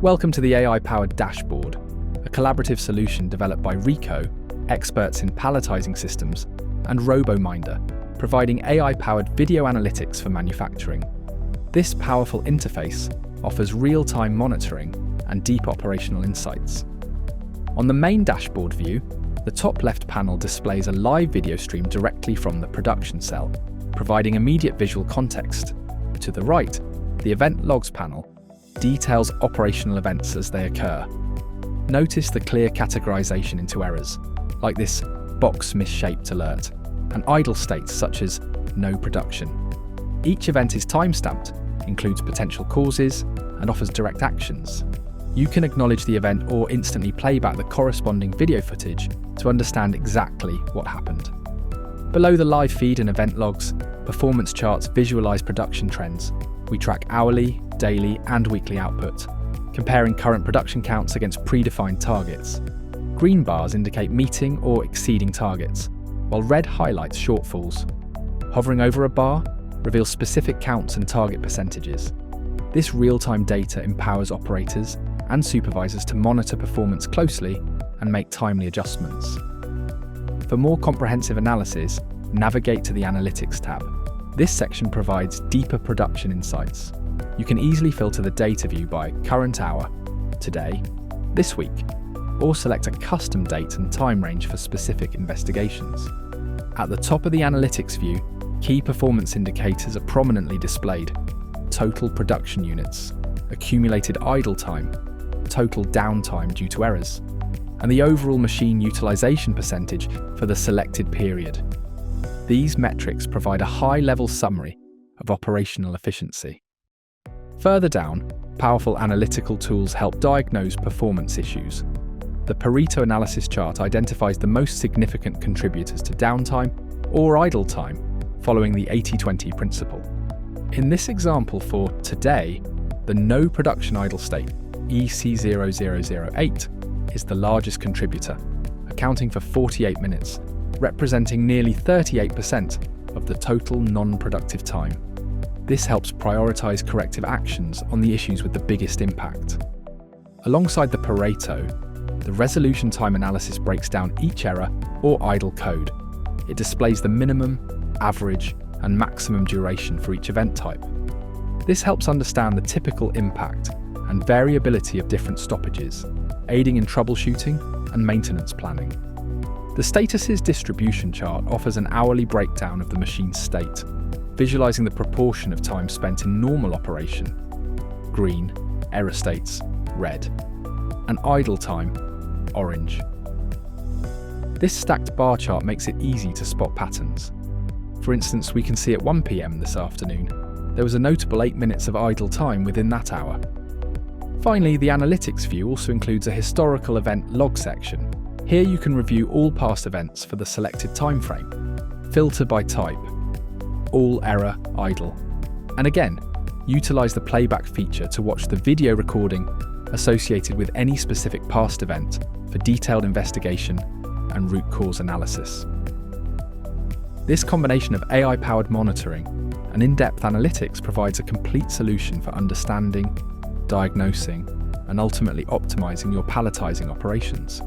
Welcome to the AI-powered dashboard, a collaborative solution developed by Reeco, experts in palletising systems, and Robominder, providing AI-powered video analytics for manufacturing. This powerful interface offers real-time monitoring and deep operational insights. On the main dashboard view, the top left panel displays a live video stream directly from the production cell, providing immediate visual context. To the right, the Event Logs panel details operational events as they occur. Notice the clear categorization into errors, like this box misshaped alert, and idle states such as no production. Each event is timestamped, includes potential causes, and offers direct actions. You can acknowledge the event or instantly play back the corresponding video footage to understand exactly what happened. Below the live feed and event logs, performance charts visualize production trends. We track hourly, daily, and weekly output, comparing current production counts against predefined targets. Green bars indicate meeting or exceeding targets, while red highlights shortfalls. Hovering over a bar reveals specific counts and target percentages. This real-time data empowers operators and supervisors to monitor performance closely and make timely adjustments. For more comprehensive analysis, navigate to the Analytics tab. This section provides deeper production insights. You can easily filter the data view by current hour, today, this week, or select a custom date and time range for specific investigations. At the top of the Analytics view, key performance indicators are prominently displayed: total production units, accumulated idle time, total downtime due to errors, and the overall machine utilization percentage for the selected period. These metrics provide a high-level summary of operational efficiency. Further down, powerful analytical tools help diagnose performance issues. The Pareto analysis chart identifies the most significant contributors to downtime or idle time following the 80-20 principle. In this example for today, the no production idle state, EC0008, is the largest contributor, accounting for 48 minutes, representing nearly 38% of the total non-productive time. This helps prioritize corrective actions on the issues with the biggest impact. Alongside the Pareto, the resolution time analysis breaks down each error or idle code. It displays the minimum, average, and maximum duration for each event type. This helps understand the typical impact and variability of different stoppages, aiding in troubleshooting and maintenance planning. The status's distribution chart offers an hourly breakdown of the machine's state, visualizing the proportion of time spent in normal operation, green, error states, red, and idle time, orange. This stacked bar chart makes it easy to spot patterns. For instance, we can see at 1 p.m. this afternoon, there was a notable 8 minutes of idle time within that hour. Finally, the Analytics view also includes a historical event log section. Here you can review all past events for the selected time frame, filter by type, all error, idle, and again, utilize the playback feature to watch the video recording associated with any specific past event for detailed investigation and root cause analysis. This combination of AI-powered monitoring and in-depth analytics provides a complete solution for understanding, diagnosing, and ultimately optimizing your palletising operations.